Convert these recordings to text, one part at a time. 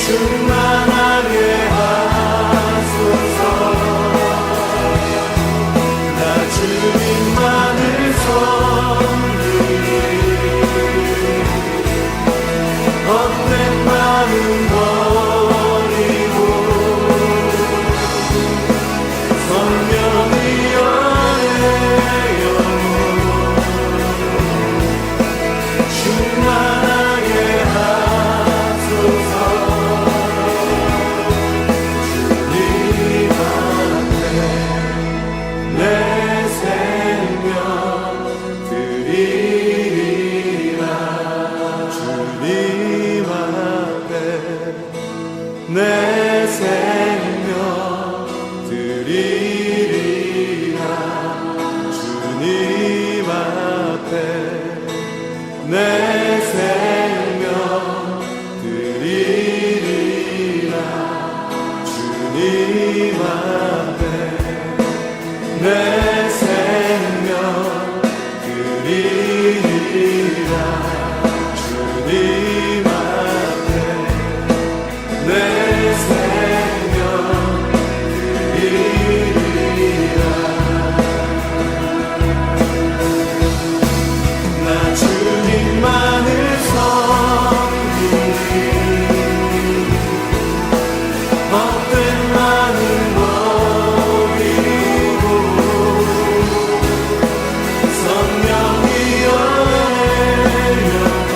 충만하게 하소서. 나 주님만을 섬기리. 헛된 마음 버리고 성령의 연애 영혼 충만하게 하소서. 주님 앞에 내 생명 드리리라. 주님 앞에 내 생명 드리리라. 주님 앞에 내 생명 드리리라. 주님 앞에 내 생명 드리리라. 주님 앞에 내 생명 드리리라. 나 주님만을 섬기리. 헛된 마음 버리고 성령의 연애 영혼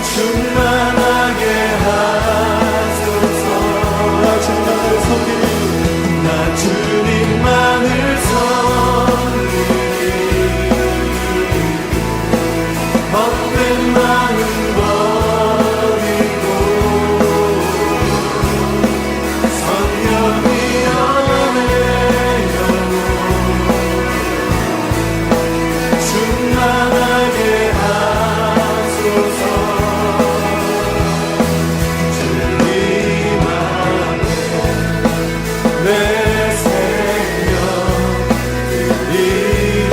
충만하게 하소서. 나 주님만을 섬기리. 나 주님만을 섬기리. 헛된 마음 버리고 성령의 연애 영혼 충만하게 하소서. 주님 앞에 내 생명 드리리라.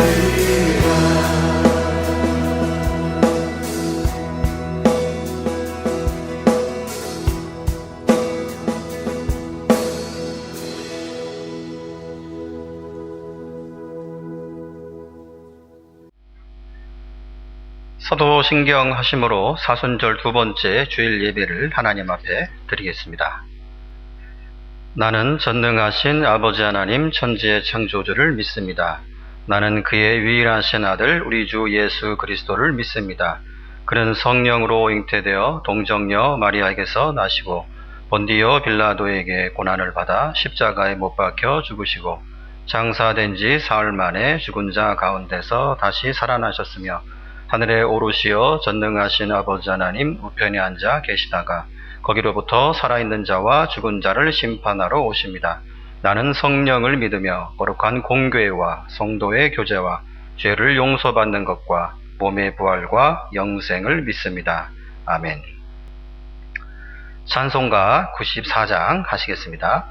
사도신경 하심으로 사순절 두 번째 주일 예배를 하나님 앞에 드리겠습니다. 나는 전능하신 아버지 하나님 천지의 창조주를 믿습니다. 나는 그의 유일하신 아들 우리 주 예수 그리스도를 믿습니다. 그는 성령으로 잉태되어 동정녀 마리아에게서 나시고 본디오 빌라도에게 고난을 받아 십자가에 못 박혀 죽으시고 장사된 지 사흘 만에 죽은 자 가운데서 다시 살아나셨으며 하늘에 오르시어 전능하신 아버지 하나님 우편에 앉아 계시다가 거기로부터 살아있는 자와 죽은 자를 심판하러 오십니다. 나는 성령을 믿으며 거룩한 공교회와 성도의 교제와 죄를 용서받는 것과 몸의 부활과 영생을 믿습니다. 아멘. 찬송가 94장 하시겠습니다.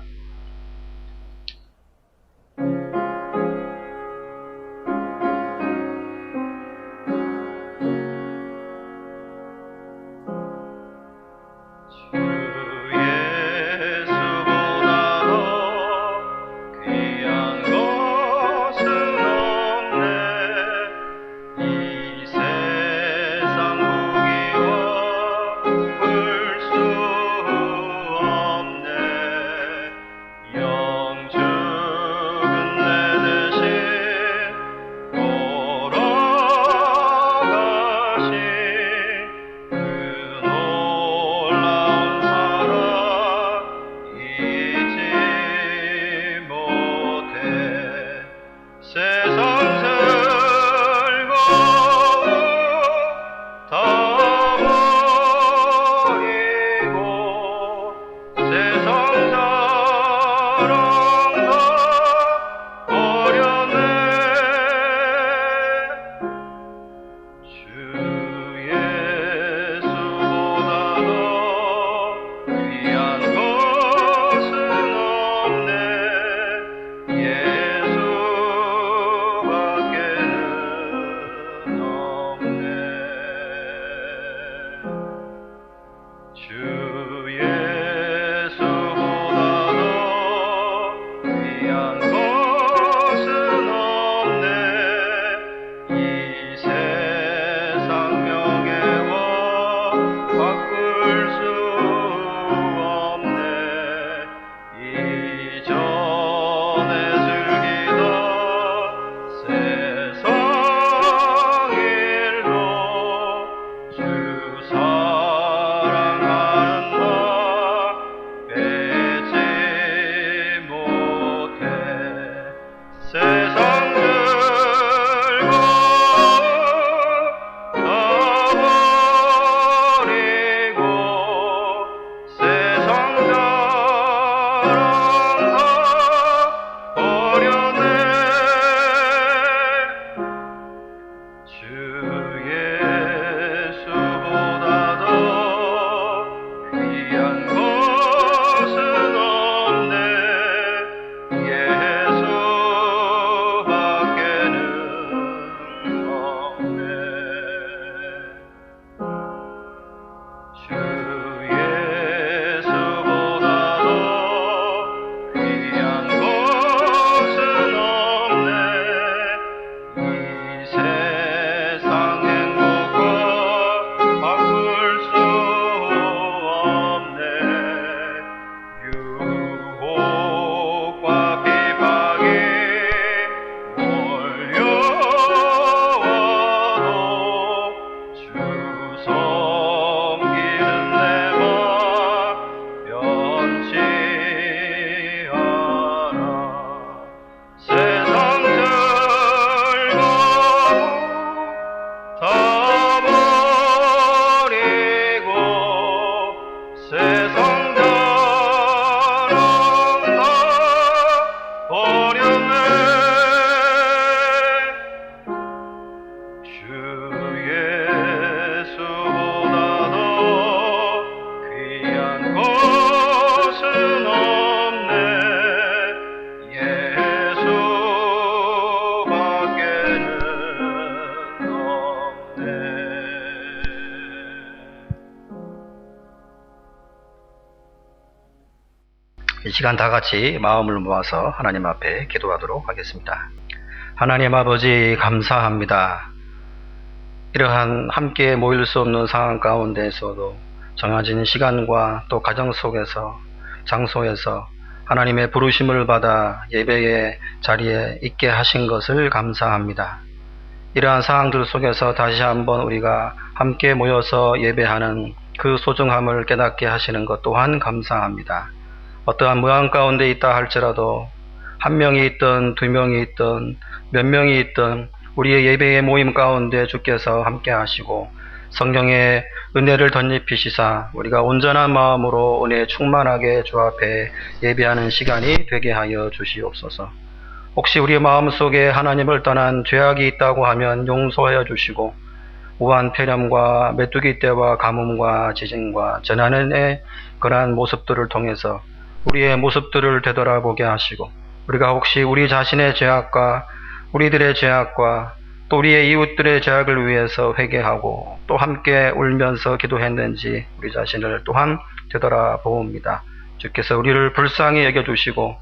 이 시간 다 같이 마음을 모아서 하나님 앞에 기도하도록 하겠습니다. 하나님 아버지 감사합니다. 이러한 함께 모일 수 없는 상황 가운데에서도 정해진 시간과 또 가정 속에서 장소에서 하나님의 부르심을 받아 예배의 자리에 있게 하신 것을 감사합니다. 이러한 상황들 속에서 다시 한번 우리가 함께 모여서 예배하는 그 소중함을 깨닫게 하시는 것 또한 감사합니다. 어떠한 모양 가운데 있다 할지라도 한 명이 있든 두 명이 있든 몇 명이 있든 우리의 예배의 모임 가운데 주께서 함께 하시고 성령의 은혜를 덧입히시사 우리가 온전한 마음으로 은혜에 충만하게 주 앞에 예배하는 시간이 되게 하여 주시옵소서. 혹시 우리 마음속에 하나님을 떠난 죄악이 있다고 하면 용서하여 주시고 우한 폐렴과 메뚜기 떼와 가뭄과 지진과 재난의 그러한 모습들을 통해서 우리의 모습들을 되돌아보게 하시고 우리가 혹시 우리 자신의 죄악과 우리들의 죄악과 또 우리의 이웃들의 죄악을 위해서 회개하고 또 함께 울면서 기도했는지 우리 자신을 또한 되돌아봅니다. 주께서 우리를 불쌍히 여겨주시고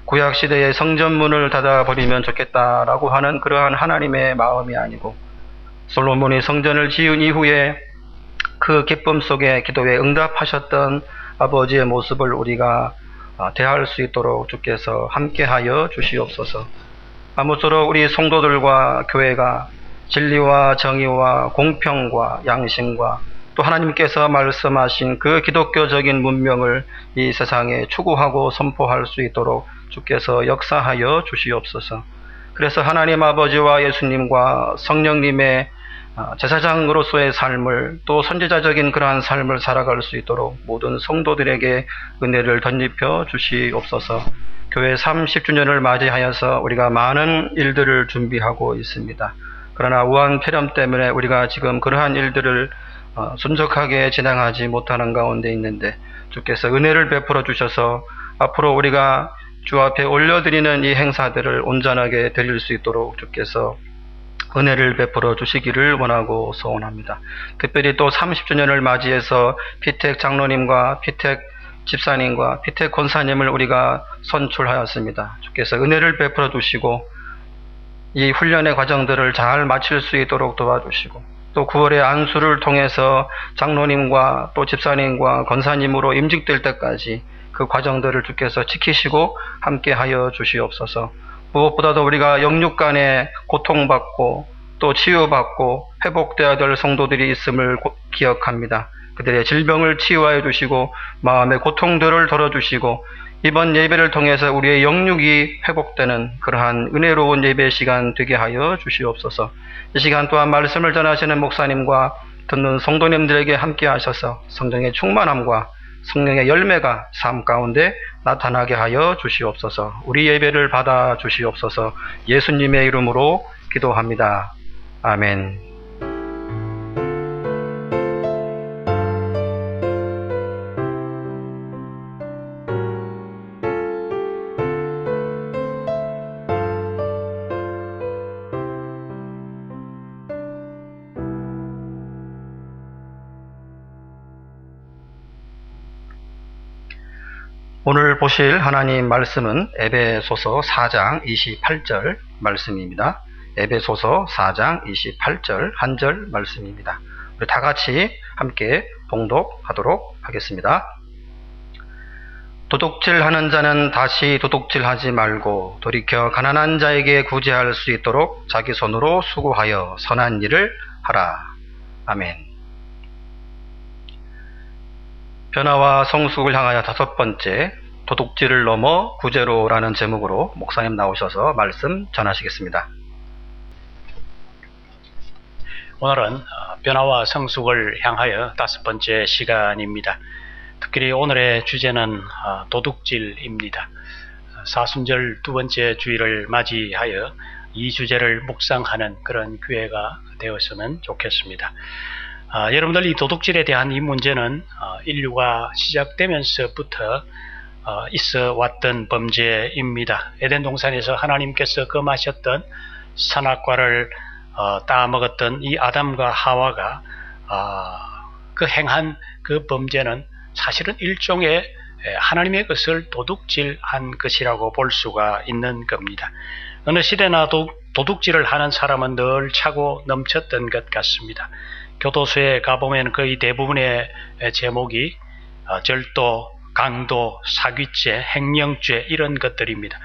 구약시대의 성전문을 닫아버리면 좋겠다라고 하는 그러한 하나님의 마음이 아니고 솔로몬이 성전을 지은 이후에 그 기쁨 속에 기도에 응답하셨던 아버지의 모습을 우리가 대할 수 있도록 주께서 함께하여 주시옵소서. 아무쪼록 우리 성도들과 교회가 진리와 정의와 공평과 양심과 또 하나님께서 말씀하신 그 기독교적인 문명을 이 세상에 추구하고 선포할 수 있도록 주께서 역사하여 주시옵소서. 그래서 하나님 아버지와 예수님과 성령님의 제사장으로서의 삶을 또 선지자적인 그러한 삶을 살아갈 수 있도록 모든 성도들에게 은혜를 덧입혀 주시옵소서. 교회 30주년을 맞이하여서 우리가 많은 일들을 준비하고 있습니다. 그러나 우한 폐렴 때문에 우리가 지금 그러한 일들을 순적하게 진행하지 못하는 가운데 있는데 주께서 은혜를 베풀어 주셔서 앞으로 우리가 주 앞에 올려드리는 이 행사들을 온전하게 드릴 수 있도록 주께서 은혜를 베풀어 주시기를 원하고 소원합니다. 특별히 또 30주년을 맞이해서 피택 장로님과 피택 집사님과 피택 권사님을 우리가 선출하였습니다. 주께서 은혜를 베풀어 주시고 이 훈련의 과정들을 잘 마칠 수 있도록 도와주시고 또 9월의 안수를 통해서 장로님과 또 집사님과 권사님으로 임직될 때까지 그 과정들을 주께서 지키시고 함께하여 주시옵소서. 무엇보다도 우리가 영육 간에 고통받고 또 치유받고 회복되어야 될 성도들이 있음을 기억합니다. 그들의 질병을 치유하여 주시고 마음의 고통들을 덜어주시고 이번 예배를 통해서 우리의 영육이 회복되는 그러한 은혜로운 예배 시간 되게 하여 주시옵소서. 이 시간 또한 말씀을 전하시는 목사님과 듣는 성도님들에게 함께 하셔서 성령의 충만함과 성령의 열매가 삶 가운데 나타나게 하여 주시옵소서. 우리 예배를 받아 주시옵소서. 예수님의 이름으로 기도합니다. 아멘. 오늘 보실 하나님 말씀은 에베소서 4장 28절 말씀입니다. 에베소서 4장 28절 한 절 말씀입니다. 우리 다 같이 함께 봉독하도록 하겠습니다. 도둑질하는 자는 다시 도둑질하지 말고 돌이켜 가난한 자에게 구제할 수 있도록 자기 손으로 수고하여 선한 일을 하라. 아멘. 변화와 성숙을 향하여 5번째 도둑질을 넘어 구제로라는 제목으로 목사님 나오셔서 말씀 전하시겠습니다. 오늘은 변화와 성숙을 향하여 5번째 시간입니다. 특별히 오늘의 주제는 도둑질입니다. 사순절 2번째 주일을 맞이하여 이 주제를 묵상하는 그런 기회가 되었으면 좋겠습니다. 여러분들 이 도둑질에 대한 이 문제는 인류가 시작되면서부터 있어 왔던 범죄입니다. 에덴 동산에서 하나님께서 금하셨던 선악과를 따먹었던 이 아담과 하와가 그 행한 그 범죄는 사실은 일종의 하나님의 것을 도둑질한 것이라고 볼 수가 있는 겁니다. 어느 시대나 도둑질을 하는 사람은 늘 차고 넘쳤던 것 같습니다. 교도소에 가보면 거의 대부분의 제목이 절도, 강도, 사기죄, 횡령죄 이런 것들입니다.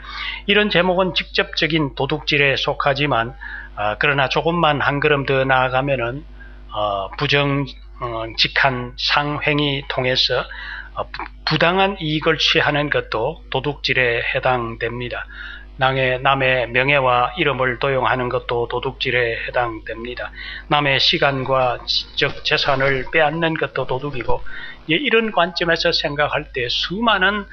이런 제목은 직접적인 도둑질에 속하지만 그러나 조금만 한 걸음 더 나아가면은 부정직한 상횡이 통해서 부당한 이익을 취하는 것도 도둑질에 해당됩니다. 남의 명예와 이름을 도용하는 것도 도둑질에 해당됩니다. 남의 시간과 지적 재산을 빼앗는 것도 도둑이고, 이런 관점에서 생각할 때 수많은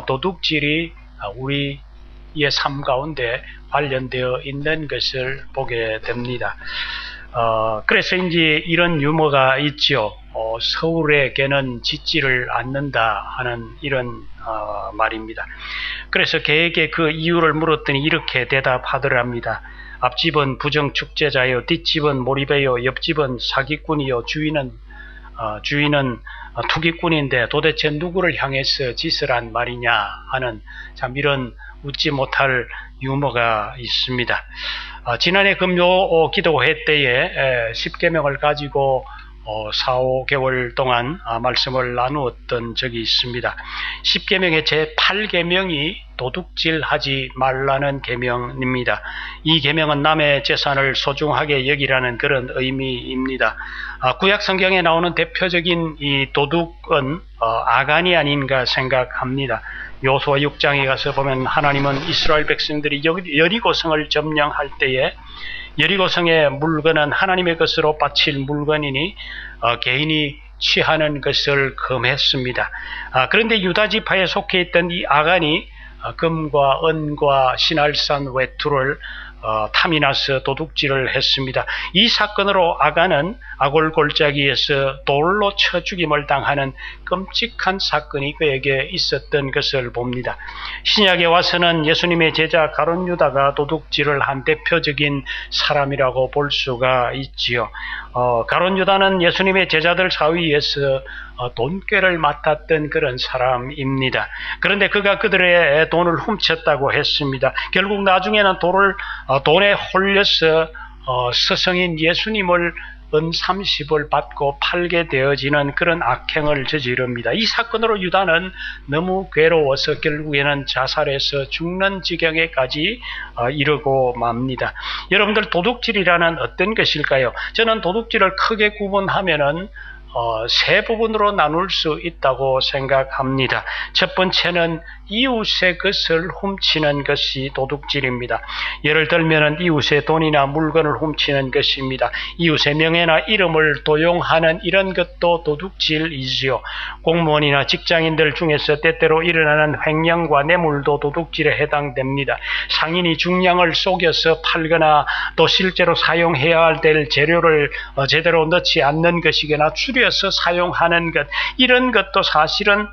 도둑질이 우리의 삶 가운데 관련되어 있는 것을 보게 됩니다. 그래서 이제 이런 유머가 있죠. 서울에게는 짓지를 않는다 하는 이런 말입니다. 그래서 개에게 그 이유를 물었더니 이렇게 대답하더랍니다. 앞집은 부정축제자요, 뒷집은 몰입해요, 옆집은 사기꾼이요, 주인은 투기꾼인데 도대체 누구를 향해서 짓을 한 말이냐 하는 참 이런 웃지 못할 유머가 있습니다. 지난해 금요 기도회 때에 10계명을 가지고 4, 5개월 동안 말씀을 나누었던 적이 있습니다. 10계명의 제8계명이 도둑질하지 말라는 계명입니다. 이 계명은 남의 재산을 소중하게 여기라는 그런 의미입니다. 구약 성경에 나오는 대표적인 이 도둑은 아간이 아닌가 생각합니다. 여호수아 6장에 가서 보면 하나님은 이스라엘 백성들이 여리고성을 점령할 때에 여리고성의 물건은 하나님의 것으로 바칠 물건이니 개인이 취하는 것을 금했습니다. 그런데 유다 지파에 속해 있던 이 아간이 금과 은과 신할산 외투를 탐이 나서 도둑질을 했습니다. 이 사건으로 아간은 아골골짜기에서 돌로 쳐 죽임을 당하는 끔찍한 사건이 그에게 있었던 것을 봅니다. 신약에 와서는 예수님의 제자 가룟 유다가 도둑질을 한 대표적인 사람이라고 볼 수가 있지요. 가룟 유다는 예수님의 제자들 사이에서 돈꾀를 맡았던 그런 사람입니다. 그런데 그가 그들의 돈을 훔쳤다고 했습니다. 결국 나중에는 돈에 홀려서 스승인 예수님을 은 30을 받고 팔게 되어지는 그런 악행을 저지릅니다. 이 사건으로 유다는 너무 괴로워서 결국에는 자살해서 죽는 지경에까지 이르고 맙니다. 여러분들, 도둑질이라는 어떤 것일까요? 저는 도둑질을 크게 구분하면은 세 부분으로 나눌 수 있다고 생각합니다. 첫 번째는 이웃의 것을 훔치는 것이 도둑질입니다. 예를 들면 이웃의 돈이나 물건을 훔치는 것입니다. 이웃의 명예나 이름을 도용하는 이런 것도 도둑질이지요. 공무원이나 직장인들 중에서 때때로 일어나는 횡령과 뇌물도 도둑질에 해당됩니다. 상인이 중량을 속여서 팔거나 또 실제로 사용해야 될 재료를 제대로 넣지 않는 것이거나 줄여서 사용하는 것, 이런 것도 사실은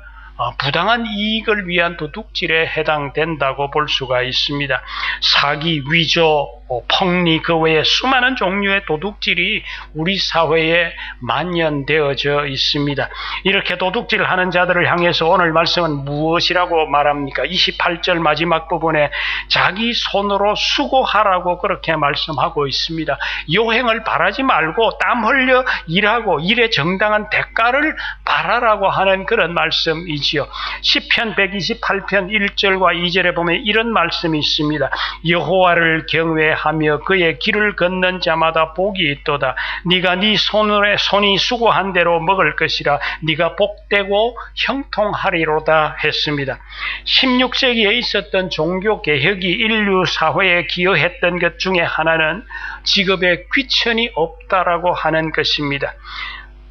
부당한 이익을 위한 도둑질에 해당된다고 볼 수가 있습니다. 사기, 위조, 폭리, 그 외에 수많은 종류의 도둑질이 우리 사회에 만연되어져 있습니다. 이렇게 도둑질을 하는 자들을 향해서 오늘 말씀은 무엇이라고 말합니까? 28절 마지막 부분에 자기 손으로 수고하라고 그렇게 말씀하고 있습니다. 요행을 바라지 말고 땀 흘려 일하고 일에 정당한 대가를 바라라고 하는 그런 말씀이지요. 시편 128편 1절과 2절에 보면 이런 말씀이 있습니다. 여호와를 경외하며 그의 길을 걷는 자마다 복이 있도다. 네가 네 손이 수고한 대로 먹을 것이라. 네가 복되고 형통하리로다 했습니다. 16세기에 있었던 종교개혁이 인류 사회에 기여했던 것 중에 하나는 직업에 귀천이 없다라고 하는 것입니다.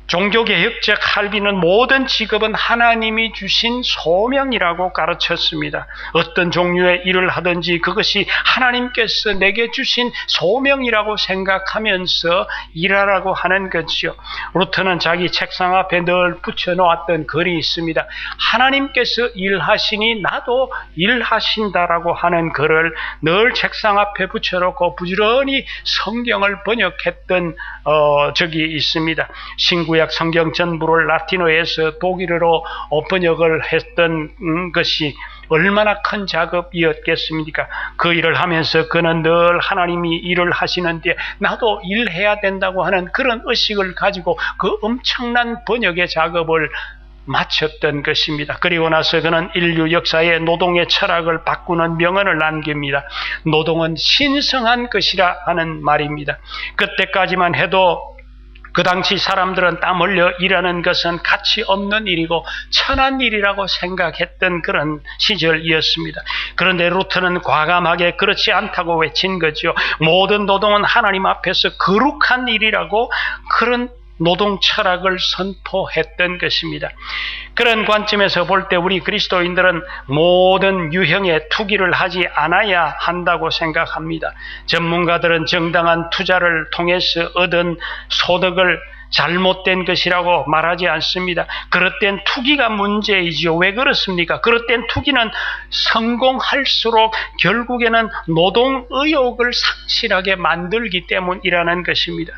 종교개혁자 칼빈은 모든 직업은 하나님이 주신 소명이라고 가르쳤습니다. 어떤 종류의 일을 하든지 그것이 하나님께서 내게 주신 소명이라고 생각하면서 일하라고 하는 것이요. 루터는 자기 책상 앞에 늘 붙여놓았던 글이 있습니다. 하나님께서 일하시니 나도 일하신다라고 하는 글을 늘 책상 앞에 붙여놓고 부지런히 성경을 번역했던 적이 있습니다. 신구약 구약 성경 전부를 라틴어에서 독일어로 번역을 했던 것이 얼마나 큰 작업이었겠습니까? 그 일을 하면서 그는 늘 하나님이 일을 하시는데 나도 일해야 된다고 하는 그런 의식을 가지고 그 엄청난 번역의 작업을 마쳤던 것입니다. 그리고 나서 그는 인류 역사의 노동의 철학을 바꾸는 명언을 남깁니다. 노동은 신성한 것이라 하는 말입니다. 그때까지만 해도 그 당시 사람들은 땀 흘려 일하는 것은 가치 없는 일이고 천한 일이라고 생각했던 그런 시절이었습니다. 그런데 루터는 과감하게 그렇지 않다고 외친 거죠. 모든 노동은 하나님 앞에서 거룩한 일이라고 그런 노동 철학을 선포했던 것입니다. 그런 관점에서 볼 때 우리 그리스도인들은 모든 유형의 투기를 하지 않아야 한다고 생각합니다. 전문가들은 정당한 투자를 통해서 얻은 소득을 잘못된 것이라고 말하지 않습니다. 그릇된 투기가 문제이지요. 왜 그렇습니까? 그릇된 투기는 성공할수록 결국에는 노동 의욕을 상실하게 만들기 때문이라는 것입니다.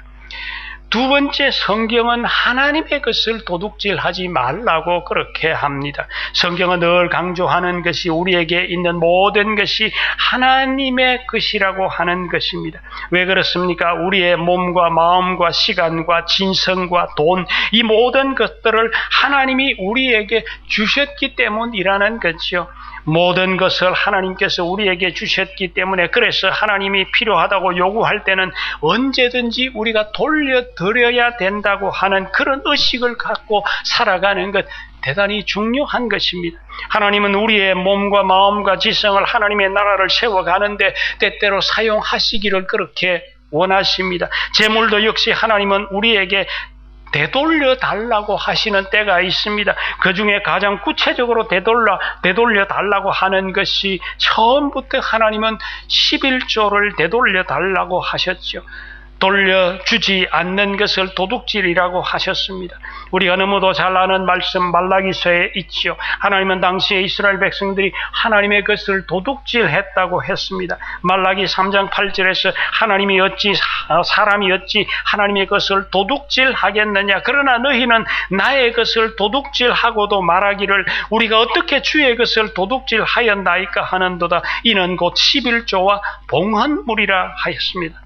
두 번째, 성경은 하나님의 것을 도둑질하지 말라고 그렇게 합니다. 성경은 늘 강조하는 것이 우리에게 있는 모든 것이 하나님의 것이라고 하는 것입니다. 왜 그렇습니까? 우리의 몸과 마음과 시간과 진성과 돈, 이 모든 것들을 하나님이 우리에게 주셨기 때문이라는 거죠. 모든 것을 하나님께서 우리에게 주셨기 때문에 그래서 하나님이 필요하다고 요구할 때는 언제든지 우리가 돌려드려야 된다고 하는 그런 의식을 갖고 살아가는 것 대단히 중요한 것입니다. 하나님은 우리의 몸과 마음과 지성을 하나님의 나라를 세워가는데 때때로 사용하시기를 그렇게 원하십니다. 재물도 역시 하나님은 우리에게 되돌려 달라고 하시는 때가 있습니다. 그 중에 가장 구체적으로 되돌려 달라고 하는 것이 처음부터 하나님은 11조를 되돌려 달라고 하셨죠. 돌려주지 않는 것을 도둑질이라고 하셨습니다. 우리가 너무도 잘 아는 말씀 말라기서에 있죠. 하나님은 당시에 이스라엘 백성들이 하나님의 것을 도둑질했다고 했습니다. 말라기 3장 8절에서 하나님이 어찌 사람이 어찌 하나님의 것을 도둑질하겠느냐. 그러나 너희는 나의 것을 도둑질하고도 말하기를 우리가 어떻게 주의 것을 도둑질하였나이까 하는도다. 이는 곧 11조와 봉헌물이라 하였습니다.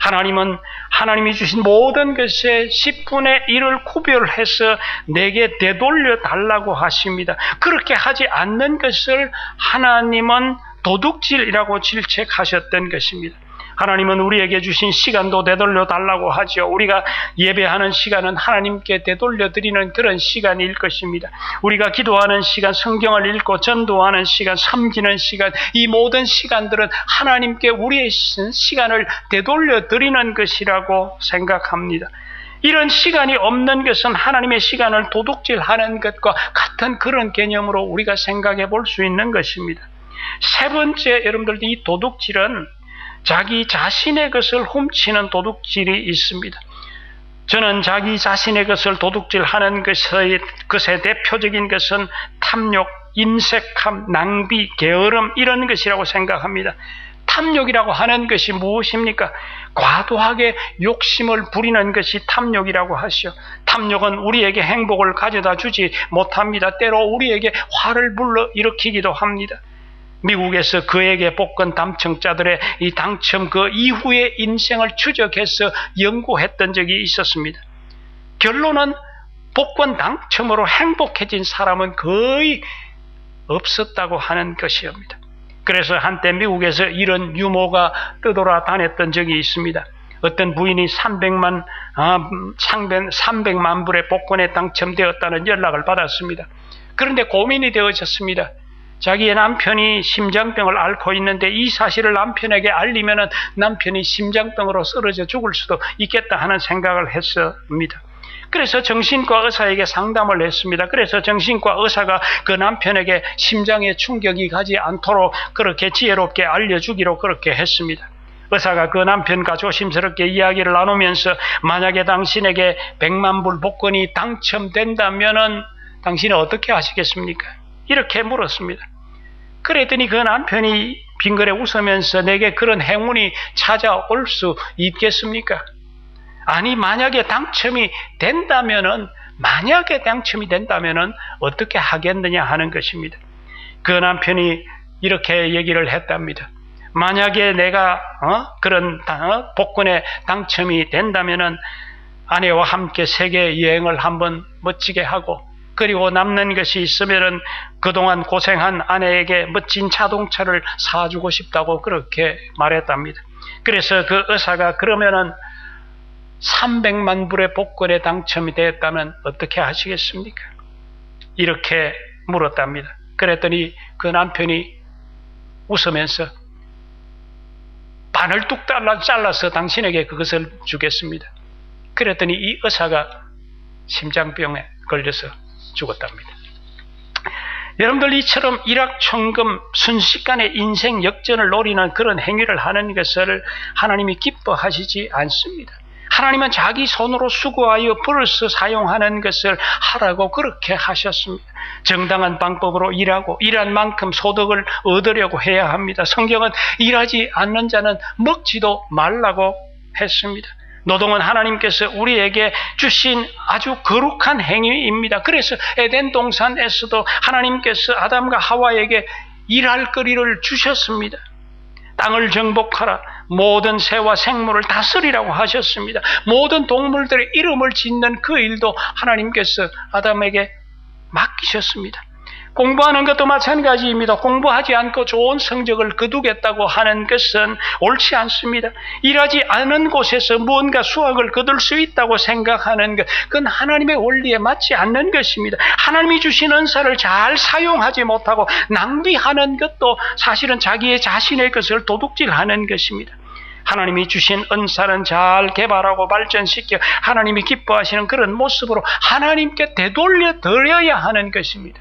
하나님은 하나님이 주신 모든 것의 10분의 1을 구별해서 내게 되돌려 달라고 하십니다. 그렇게 하지 않는 것을 하나님은 도둑질이라고 질책하셨던 것입니다. 하나님은 우리에게 주신 시간도 되돌려 달라고 하죠. 우리가 예배하는 시간은 하나님께 되돌려 드리는 그런 시간일 것입니다. 우리가 기도하는 시간, 성경을 읽고 전도하는 시간, 섬기는 시간, 이 모든 시간들은 하나님께 우리의 시간을 되돌려 드리는 것이라고 생각합니다. 이런 시간이 없는 것은 하나님의 시간을 도둑질하는 것과 같은 그런 개념으로 우리가 생각해 볼 수 있는 것입니다. 세 번째, 여러분들, 이 도둑질은 자기 자신의 것을 훔치는 도둑질이 있습니다. 저는 자기 자신의 것을 도둑질하는 것의 대표적인 것은 탐욕, 인색함, 낭비, 게으름 이런 것이라고 생각합니다. 탐욕이라고 하는 것이 무엇입니까? 과도하게 욕심을 부리는 것이 탐욕이라고 하시오. 탐욕은 우리에게 행복을 가져다 주지 못합니다. 때로 우리에게 화를 불러 일으키기도 합니다. 미국에서 그에게 복권 당첨자들의 이 당첨 그 이후의 인생을 추적해서 연구했던 적이 있었습니다. 결론은 복권 당첨으로 행복해진 사람은 거의 없었다고 하는 것이옵니다. 그래서 한때 미국에서 이런 유모가 떠돌아다녔던 적이 있습니다. 어떤 부인이 300만 불의 복권에 당첨되었다는 연락을 받았습니다. 그런데 고민이 되어졌습니다. 자기의 남편이 심장병을 앓고 있는데 이 사실을 남편에게 알리면 남편이 심장병으로 쓰러져 죽을 수도 있겠다 하는 생각을 했습니다. 그래서 정신과 의사에게 상담을 했습니다. 그래서 정신과 의사가 그 남편에게 심장에 충격이 가지 않도록 그렇게 지혜롭게 알려주기로 그렇게 했습니다. 의사가 그 남편과 조심스럽게 이야기를 나누면서 만약에 당신에게 100만 불 복권이 당첨된다면 당신은 어떻게 하시겠습니까? 이렇게 물었습니다. 그랬더니 그 남편이 빙그레 웃으면서 내게 그런 행운이 찾아올 수 있겠습니까? 아니 만약에 당첨이 된다면은 어떻게 하겠느냐 하는 것입니다. 그 남편이 이렇게 얘기를 했답니다. 만약에 내가 그런 복권에 당첨이 된다면은 아내와 함께 세계 여행을 한번 멋지게 하고, 그리고 남는 것이 있으면은 그동안 고생한 아내에게 멋진 자동차를 사주고 싶다고 그렇게 말했답니다. 그래서 그 의사가 그러면은 300만 불의 복권에 당첨이 되었다면 어떻게 하시겠습니까? 이렇게 물었답니다. 그랬더니 그 남편이 웃으면서 반을 뚝 잘라서 당신에게 그것을 주겠습니다. 그랬더니 이 의사가 심장병에 걸려서 죽었답니다. 여러분들, 이처럼 일확천금 순식간에 인생 역전을 노리는 그런 행위를 하는 것을 하나님이 기뻐하시지 않습니다. 하나님은 자기 손으로 수고하여 벌어서 사용하는 것을 하라고 그렇게 하셨습니다. 정당한 방법으로 일하고 일한 만큼 소득을 얻으려고 해야 합니다. 성경은 일하지 않는 자는 먹지도 말라고 했습니다. 노동은 하나님께서 우리에게 주신 아주 거룩한 행위입니다. 그래서 에덴 동산에서도 하나님께서 아담과 하와에게 일할 거리를 주셨습니다. 땅을 정복하라, 모든 새와 생물을 다스리라고 하셨습니다. 모든 동물들의 이름을 짓는 그 일도 하나님께서 아담에게 맡기셨습니다. 공부하는 것도 마찬가지입니다. 공부하지 않고 좋은 성적을 거두겠다고 하는 것은 옳지 않습니다. 일하지 않은 곳에서 무언가 수확을 거둘 수 있다고 생각하는 것, 그건 하나님의 원리에 맞지 않는 것입니다. 하나님이 주신 은사를 잘 사용하지 못하고 낭비하는 것도 사실은 자신의 것을 도둑질하는 것입니다. 하나님이 주신 은사는 잘 개발하고 발전시켜 하나님이 기뻐하시는 그런 모습으로 하나님께 되돌려 드려야 하는 것입니다.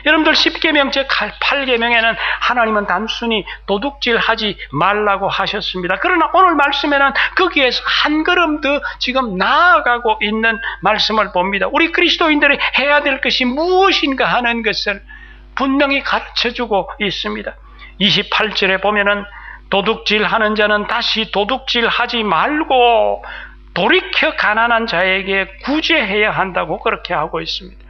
여러분들, 10계명 제 8계명에는 하나님은 단순히 도둑질하지 말라고 하셨습니다. 그러나 오늘 말씀에는 거기에서 한 걸음 더 지금 나아가고 있는 말씀을 봅니다. 우리 그리스도인들이 해야 될 것이 무엇인가 하는 것을 분명히 가르쳐주고 있습니다. 28절에 보면은 도둑질하는 자는 다시 도둑질하지 말고 돌이켜 가난한 자에게 구제해야 한다고 그렇게 하고 있습니다.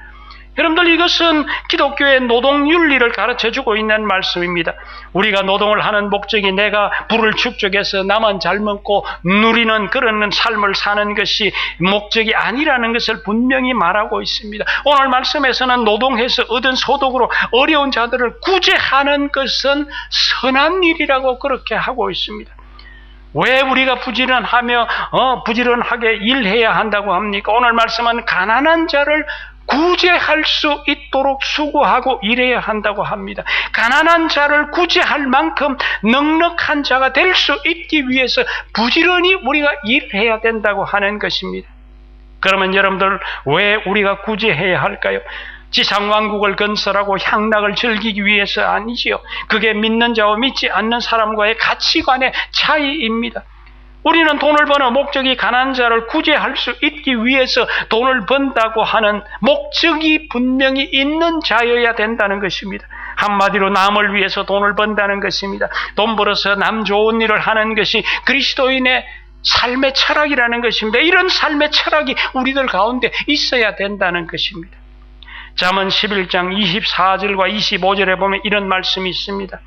여러분들, 이것은 기독교의 노동윤리를 가르쳐주고 있는 말씀입니다. 우리가 노동을 하는 목적이 내가 부를 축적해서 나만 잘 먹고 누리는 그런 삶을 사는 것이 목적이 아니라는 것을 분명히 말하고 있습니다. 오늘 말씀에서는 노동해서 얻은 소득으로 어려운 자들을 구제하는 것은 선한 일이라고 그렇게 하고 있습니다. 왜 우리가 부지런하게 일해야 한다고 합니까? 오늘 말씀은 가난한 자를 구제할 수 있도록 수고하고 일해야 한다고 합니다. 가난한 자를 구제할 만큼 넉넉한 자가 될 수 있기 위해서 부지런히 우리가 일해야 된다고 하는 것입니다. 그러면 여러분들, 왜 우리가 구제해야 할까요? 지상왕국을 건설하고 향락을 즐기기 위해서 아니지요. 그게 믿는 자와 믿지 않는 사람과의 가치관의 차이입니다. 우리는 돈을 버는 목적이 가난한 자를 구제할 수 있기 위해서 돈을 번다고 하는 목적이 분명히 있는 자여야 된다는 것입니다. 한마디로 남을 위해서 돈을 번다는 것입니다. 돈 벌어서 남 좋은 일을 하는 것이 그리스도인의 삶의 철학이라는 것입니다. 이런 삶의 철학이 우리들 가운데 있어야 된다는 것입니다. 잠언 11장 24절과 25절에 보면 이런 말씀이 있습니다.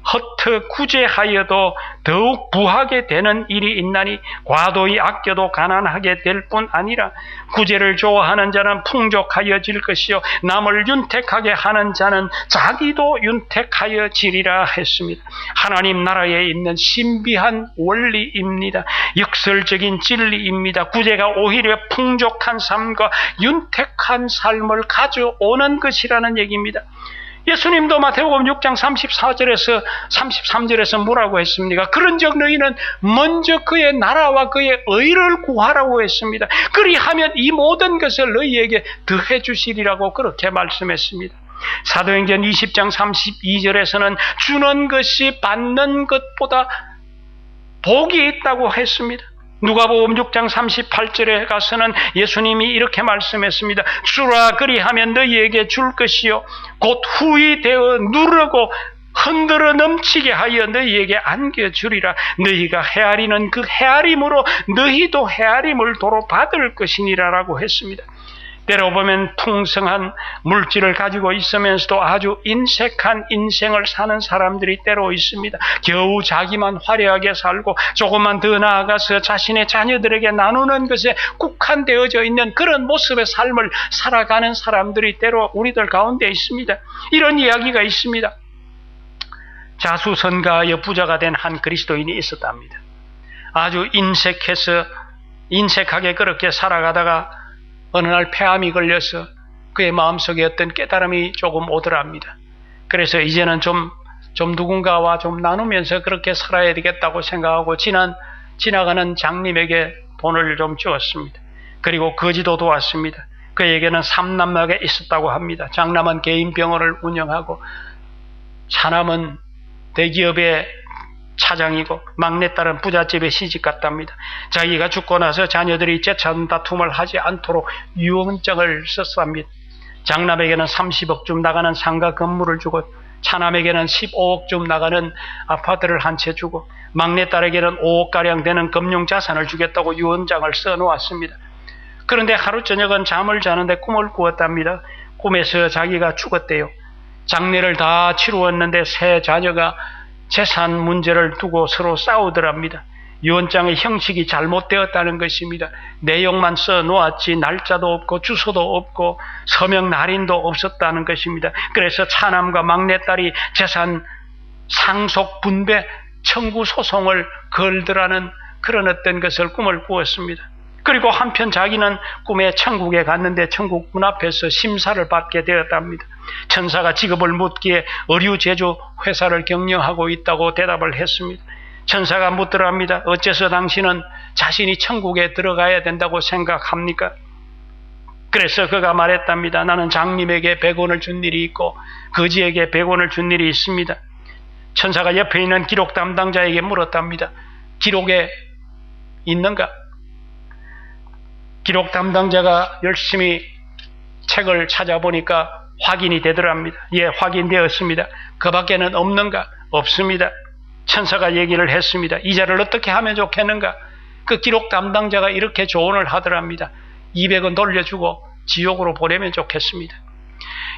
허투 구제하여도 더욱 부하게 되는 일이 있나니 과도히 아껴도 가난하게 될 뿐 아니라 구제를 좋아하는 자는 풍족하여질 것이요 남을 윤택하게 하는 자는 자기도 윤택하여지리라 했습니다. 하나님 나라에 있는 신비한 원리입니다. 역설적인 진리입니다. 구제가 오히려 풍족한 삶과 윤택한 삶을 가져오는 것이라는 얘기입니다. 예수님도 마태복음 6장 34절에서 33절에서 뭐라고 했습니까? 그런즉 너희는 먼저 그의 나라와 그의 의를 구하라고 했습니다. 그리하면 이 모든 것을 너희에게 더해 주시리라고 그렇게 말씀했습니다. 사도행전 20장 32절에서는 주는 것이 받는 것보다 복이 있다고 했습니다. 누가복음 6장 38절에 가서는 예수님이 이렇게 말씀했습니다. 주라 그리하면 너희에게 줄 것이요 곧 후히 되어 누르고 흔들어 넘치게 하여 너희에게 안겨주리라. 너희가 헤아리는 그 헤아림으로 너희도 헤아림을 도로 받을 것이니라라고 했습니다. 때로 보면 풍성한 물질을 가지고 있으면서도 아주 인색한 인생을 사는 사람들이 때로 있습니다. 겨우 자기만 화려하게 살고 조금만 더 나아가서 자신의 자녀들에게 나누는 것에 국한되어져 있는 그런 모습의 삶을 살아가는 사람들이 때로 우리들 가운데 있습니다. 이런 이야기가 있습니다. 자수성가하여 부자가 된 한 그리스도인이 있었답니다. 아주 인색하게 그렇게 살아가다가 어느 날 폐암이 걸려서 그의 마음속에 어떤 깨달음이 조금 오더랍니다. 그래서 이제는 좀 누군가와 좀 나누면서 그렇게 살아야 되겠다고 생각하고 지나가는 장님에게 돈을 좀 주었습니다. 그리고 거지도 도왔습니다. 그에게는 3남매가 있었다고 합니다. 장남은 개인 병원을 운영하고 차남은 대기업의 차장이고 막내딸은 부잣집에 시집갔답니다. 자기가 죽고 나서 자녀들이 재산 다툼을 하지 않도록 유언장을 썼답니다. 장남에게는 30억쯤 나가는 상가 건물을 주고 차남에게는 15억쯤 나가는 아파트를 한 채 주고 막내딸에게는 5억가량 되는 금융자산을 주겠다고 유언장을 써놓았습니다. 그런데 하루 저녁은 잠을 자는데 꿈을 꾸었답니다. 꿈에서 자기가 죽었대요. 장례를 다 치루었는데 세 자녀가 재산 문제를 두고 서로 싸우더랍니다. 유언장의 형식이 잘못되었다는 것입니다. 내용만 써놓았지 날짜도 없고 주소도 없고 서명 날인도 없었다는 것입니다. 그래서 차남과 막내딸이 재산 상속 분배 청구 소송을 걸더라는 그런 어떤 것을 꿈을 꾸었습니다. 그리고 한편 자기는 꿈에 천국에 갔는데 천국 문 앞에서 심사를 받게 되었답니다. 천사가 직업을 묻기에 의류 제조 회사를 경영하고 있다고 대답을 했습니다. 천사가 묻더랍니다. 어째서 당신은 자신이 천국에 들어가야 된다고 생각합니까? 그래서 그가 말했답니다. 나는 장님에게 100원을 준 일이 있고 거지에게 100원을 준 일이 있습니다. 천사가 옆에 있는 기록 담당자에게 물었답니다. 기록에 있는가? 기록 담당자가 열심히 책을 찾아보니까 확인이 되더랍니다. 예, 확인되었습니다. 그 밖에는 없는가? 없습니다. 천사가 얘기를 했습니다. 이자를 어떻게 하면 좋겠는가? 그 기록 담당자가 이렇게 조언을 하더랍니다. 200원 돌려주고 지옥으로 보내면 좋겠습니다.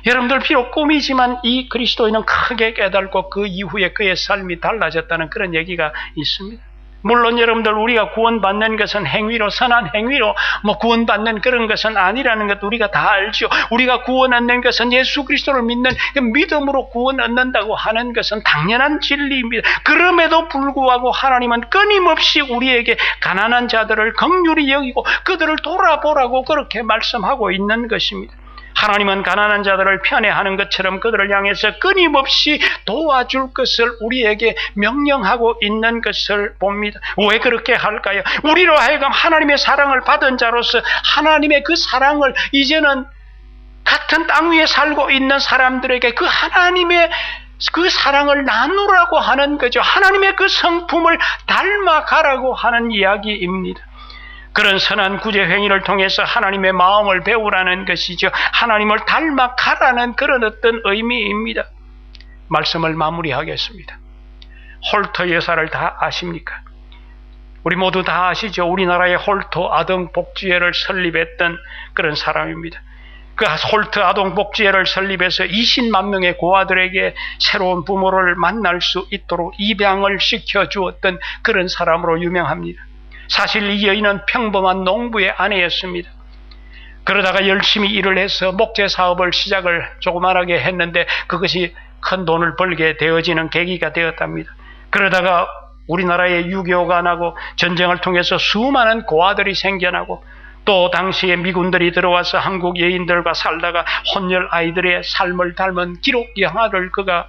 여러분들 비록 꿈이지만 이 그리스도인은 크게 깨달고 그 이후에 그의 삶이 달라졌다는 그런 얘기가 있습니다. 물론 여러분들 우리가 구원받는 것은 행위로 선한 행위로 구원받는 그런 것은 아니라는 것 우리가 다 알죠. 우리가 구원 얻는 것은 예수 그리스도를 믿는 그 믿음으로 구원 얻는다고 하는 것은 당연한 진리입니다. 그럼에도 불구하고 하나님은 끊임없이 우리에게 가난한 자들을 긍휼히 여기고 그들을 돌아보라고 그렇게 말씀하고 있는 것입니다. 하나님은 가난한 자들을 편애하는 것처럼 그들을 향해서 끊임없이 도와줄 것을 우리에게 명령하고 있는 것을 봅니다. 왜 그렇게 할까요? 우리로 하여금 하나님의 사랑을 받은 자로서 하나님의 그 사랑을 이제는 같은 땅 위에 살고 있는 사람들에게 그 하나님의 그 사랑을 나누라고 하는 거죠. 하나님의 그 성품을 닮아가라고 하는 이야기입니다. 그런 선한 구제 행위를 통해서 하나님의 마음을 배우라는 것이죠. 하나님을 닮아가라는 그런 어떤 의미입니다. 말씀을 마무리하겠습니다. 홀터 여사를 다 아십니까? 우리 모두 다 아시죠? 우리나라의 홀터 아동복지회를 설립했던 그런 사람입니다. 그 홀터 아동복지회를 설립해서 20만 명의 고아들에게 새로운 부모를 만날 수 있도록 입양을 시켜주었던 그런 사람으로 유명합니다. 사실 이 여인은 평범한 농부의 아내였습니다. 그러다가 열심히 일을 해서 목재 사업을 시작을 조그만하게 했는데 그것이 큰 돈을 벌게 되어지는 계기가 되었답니다. 그러다가 우리나라에 6.25가 나고 전쟁을 통해서 수많은 고아들이 생겨나고 또 당시에 미군들이 들어와서 한국 여인들과 살다가 혼혈 아이들의 삶을 닮은 기록 영화를 그가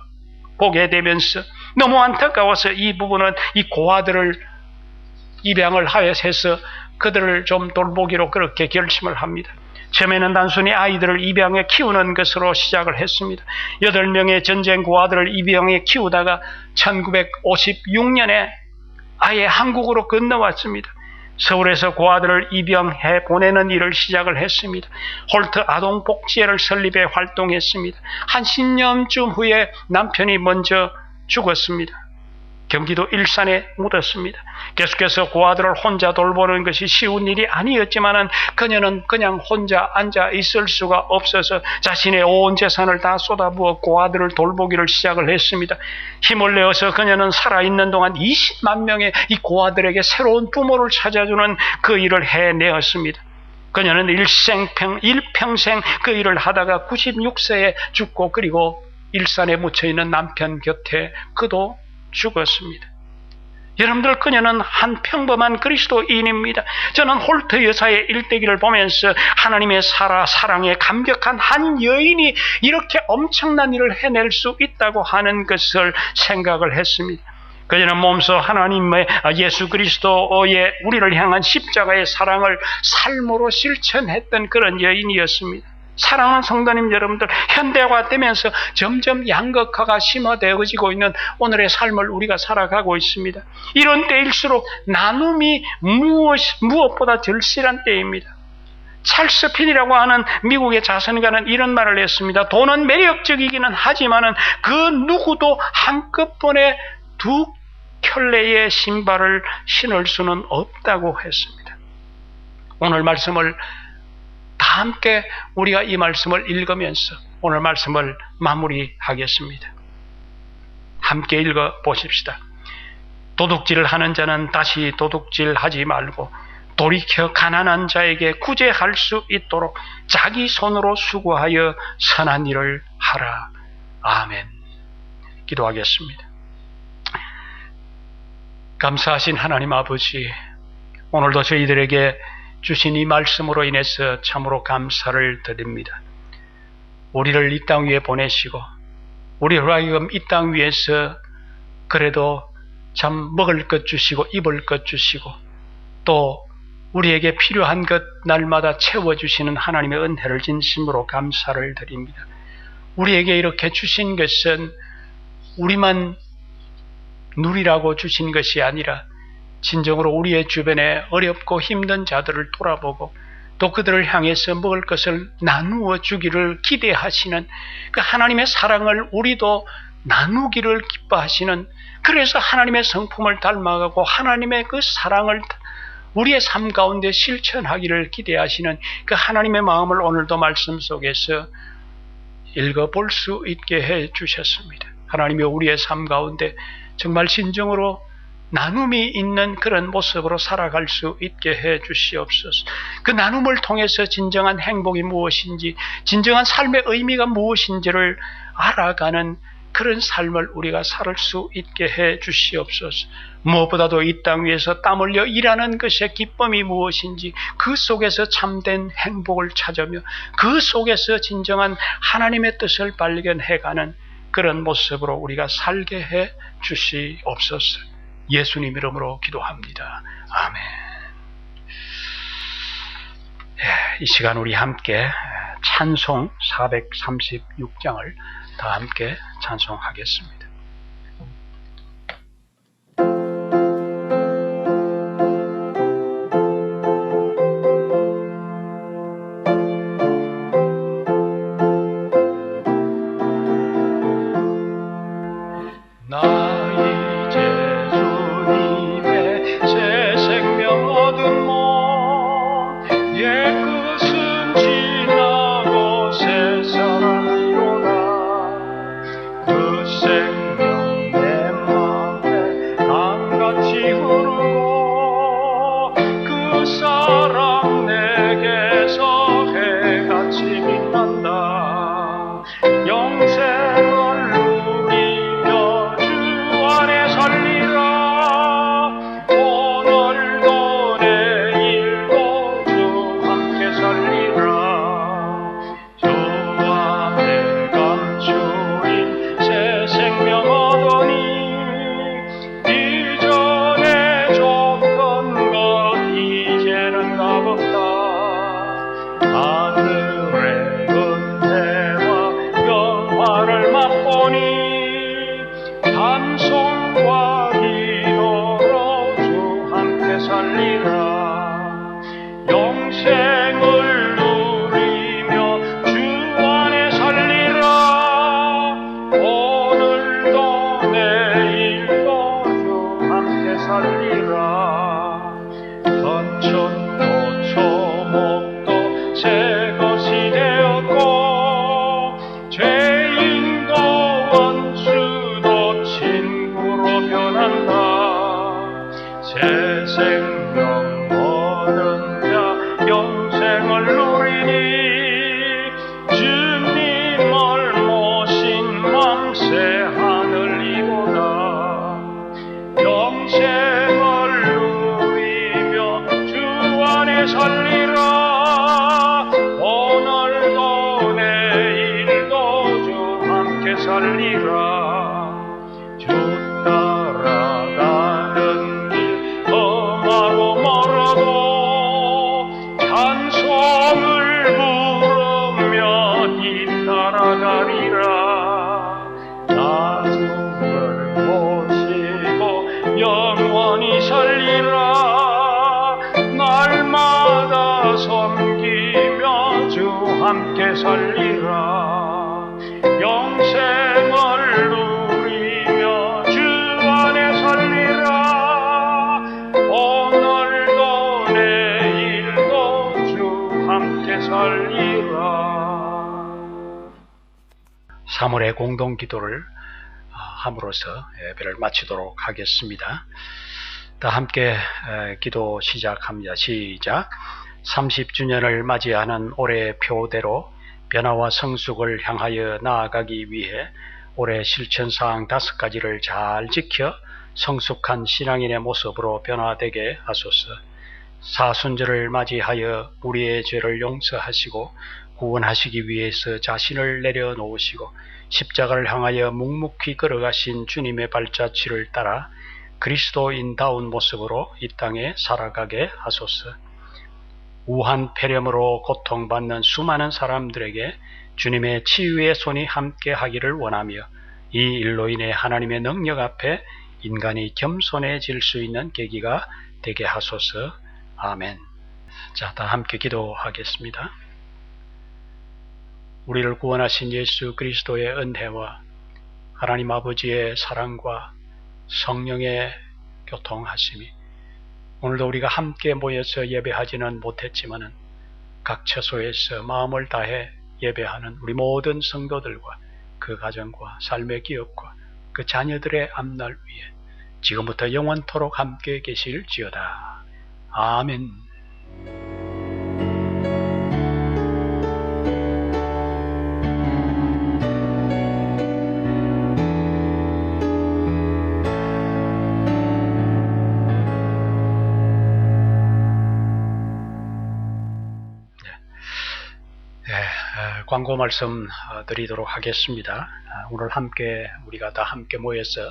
보게 되면서 너무 안타까워서 이 부분은 이 고아들을 입양을 하여서 그들을 좀 돌보기로 그렇게 결심을 합니다. 처음에는 단순히 아이들을 입양해 키우는 것으로 시작을 했습니다. 8명의 전쟁 고아들을 입양해 키우다가 1956년에 아예 한국으로 건너왔습니다. 서울에서 고아들을 입양해 보내는 일을 시작을 했습니다. 홀트 아동복지회를 설립해 활동했습니다. 한 10년쯤 후에 남편이 먼저 죽었습니다. 경기도 일산에 묻었습니다. 계속해서 그 아들을 혼자 돌보는 것이 쉬운 일이 아니었지만은 그녀는 그냥 혼자 앉아 있을 수가 없어서 자신의 온 재산을 다 쏟아부어 그 아들을 돌보기를 시작을 했습니다. 힘을 내어서 그녀는 살아있는 동안 20만 명의 이 그 아들에게 새로운 부모를 찾아주는 그 일을 해내었습니다. 그녀는 일평생 그 일을 하다가 96세에 죽고, 그리고 일산에 묻혀있는 남편 곁에 그도 죽었습니다. 여러분들, 그녀는 한 평범한 그리스도인입니다. 저는 홀트 여사의 일대기를 보면서 하나님의 사랑에 감격한 한 여인이 이렇게 엄청난 일을 해낼 수 있다고 하는 것을 생각을 했습니다. 그녀는 몸소 하나님의 예수 그리스도의 우리를 향한 십자가의 사랑을 삶으로 실천했던 그런 여인이었습니다. 사랑하는 성도님 여러분들, 현대화되면서 점점 양극화가 심화되어지고 있는 오늘의 삶을 우리가 살아가고 있습니다. 이런 때일수록 나눔이 무엇보다 절실한 때입니다. 찰스 핀이라고 하는 미국의 자선가는 이런 말을 했습니다. 돈은 매력적이기는 하지만은 그 누구도 한꺼번에 두 켤레의 신발을 신을 수는 없다고 했습니다. 오늘 말씀을 다 함께 우리가 이 말씀을 읽으면서 오늘 말씀을 마무리하겠습니다. 함께 읽어 보십시다. 도둑질을 하는 자는 다시 도둑질하지 말고 돌이켜 가난한 자에게 구제할 수 있도록 자기 손으로 수고하여 선한 일을 하라. 아멘. 기도하겠습니다. 감사하신 하나님 아버지, 오늘도 저희들에게 주신 이 말씀으로 인해서 참으로 감사를 드립니다. 우리를 이 땅 위에 보내시고 우리를 하여금 이 땅 위에서 그래도 참 먹을 것 주시고 입을 것 주시고 또 우리에게 필요한 것 날마다 채워주시는 하나님의 은혜를 진심으로 감사를 드립니다. 우리에게 이렇게 주신 것은 우리만 누리라고 주신 것이 아니라 진정으로 우리의 주변에 어렵고 힘든 자들을 돌아보고 또 그들을 향해서 먹을 것을 나누어 주기를 기대하시는 그 하나님의 사랑을 우리도 나누기를 기뻐하시는, 그래서 하나님의 성품을 닮아가고 하나님의 그 사랑을 우리의 삶 가운데 실천하기를 기대하시는 그 하나님의 마음을 오늘도 말씀 속에서 읽어볼 수 있게 해 주셨습니다. 하나님이 우리의 삶 가운데 정말 진정으로 나눔이 있는 그런 모습으로 살아갈 수 있게 해 주시옵소서. 그 나눔을 통해서 진정한 행복이 무엇인지, 진정한 삶의 의미가 무엇인지를 알아가는 그런 삶을 우리가 살 수 있게 해 주시옵소서. 무엇보다도 이 땅 위에서 땀 흘려 일하는 것의 기쁨이 무엇인지, 그 속에서 참된 행복을 찾으며 그 속에서 진정한 하나님의 뜻을 발견해가는 그런 모습으로 우리가 살게 해 주시옵소서. 예수님 이름으로 기도합니다. 아멘. 이 시간 우리 함께 찬송 436장을 다 함께 찬송하겠습니다. 새 생명 얻은 자 영생을 누리니 주님을 모신 망세 하늘이보다 영생을 누리며 주 안에 살리라 오늘도 내일도 주 함께 살리라 주 따라가는 길 험하고 멀어도 찬송을 부르며 뒤따라가리라 나중을 모시고 영원히 살리라 날마다 섬기며 주 함께 살리라 영생을 누리며 주 안에 살리라 오늘도 내일도 주 함께 살리라. 3월의 공동기도를 함으로써 예배를 마치도록 하겠습니다. 다 함께 기도 시작합니다. 시작. 30주년을 맞이하는 올해의 표대로 변화와 성숙을 향하여 나아가기 위해 올해 실천사항 5가지를 잘 지켜 성숙한 신앙인의 모습으로 변화되게 하소서. 사순절을 맞이하여 우리의 죄를 용서하시고 구원하시기 위해서 자신을 내려놓으시고 십자가를 향하여 묵묵히 걸어가신 주님의 발자취를 따라 그리스도인다운 모습으로 이 땅에 살아가게 하소서. 우한 폐렴으로 고통받는 수많은 사람들에게 주님의 치유의 손이 함께 하기를 원하며 이 일로 인해 하나님의 능력 앞에 인간이 겸손해질 수 있는 계기가 되게 하소서. 아멘. 자, 다 함께 기도하겠습니다. 우리를 구원하신 예수 그리스도의 은혜와 하나님 아버지의 사랑과 성령의 교통하심이 오늘도 우리가 함께 모여서 예배하지는 못했지만은 각 처소에서 마음을 다해 예배하는 우리 모든 성도들과 그 가정과 삶의 기업과 그 자녀들의 앞날 위에 지금부터 영원토록 함께 계실지어다. 아멘. 광고 말씀 드리도록 하겠습니다. 오늘 함께 우리가 다 함께 모여서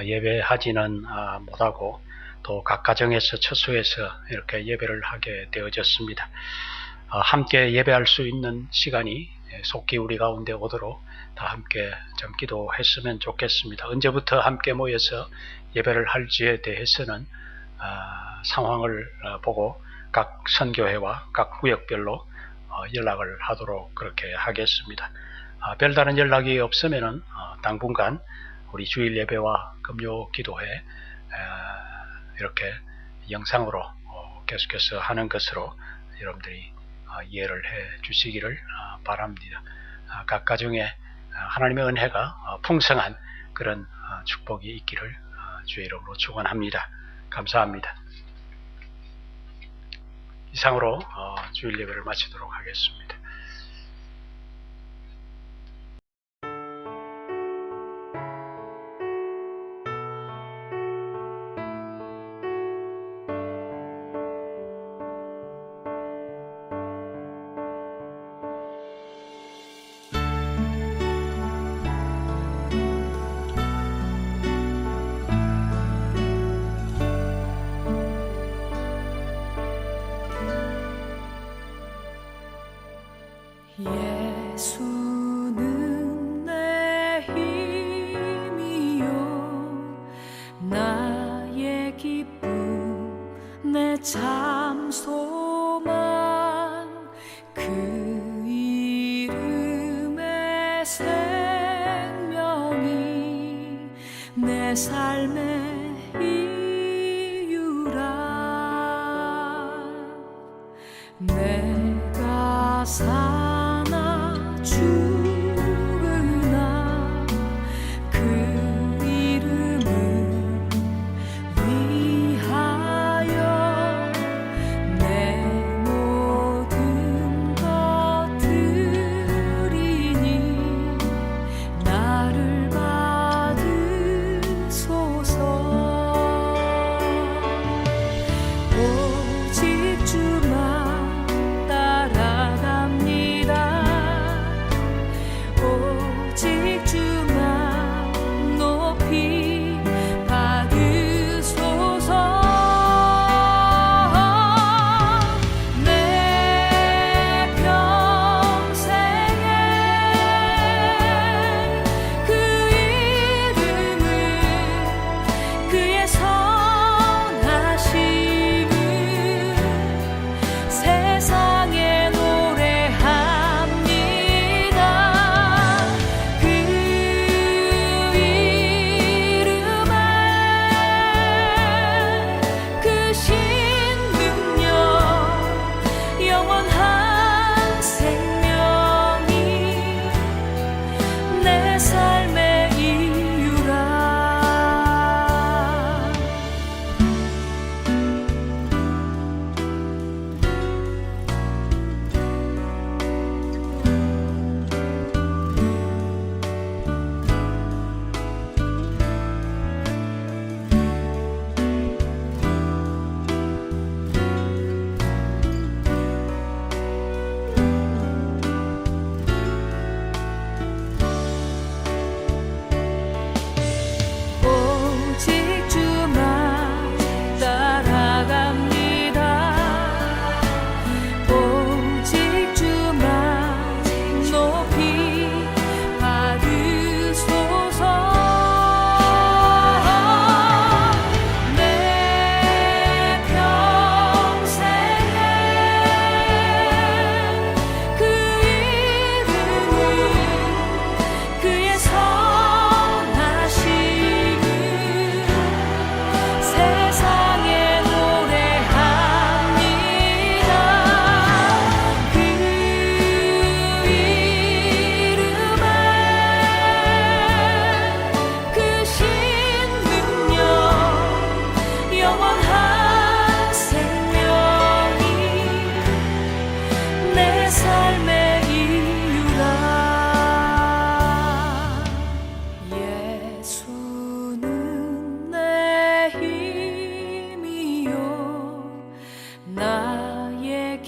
예배하지는 못하고 또 각 가정에서 처소에서 이렇게 예배를 하게 되어졌습니다. 함께 예배할 수 있는 시간이 속히 우리 가운데 오도록 다 함께 좀 기도했으면 좋겠습니다. 언제부터 함께 모여서 예배를 할지에 대해서는 상황을 보고 각 선교회와 각 구역별로 연락을 하도록 그렇게 하겠습니다. 별다른 연락이 없으면은 당분간 우리 주일 예배와 금요 기도회 이렇게 영상으로 계속해서 하는 것으로 여러분들이 이해를 해 주시기를 바랍니다. 각 가정에 하나님의 은혜가 풍성한 그런 축복이 있기를 주의 이름으로 축원합니다. 감사합니다. 이상으로 주일 예배를 마치도록 하겠습니다. 예수는 내 힘이요 나의 기쁨 내 참 소망 그 이름의 생명이 내 삶의 이유라 내가 사나 죽으나 그 이름을 위하여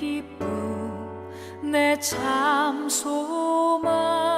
기쁨 내 참 소망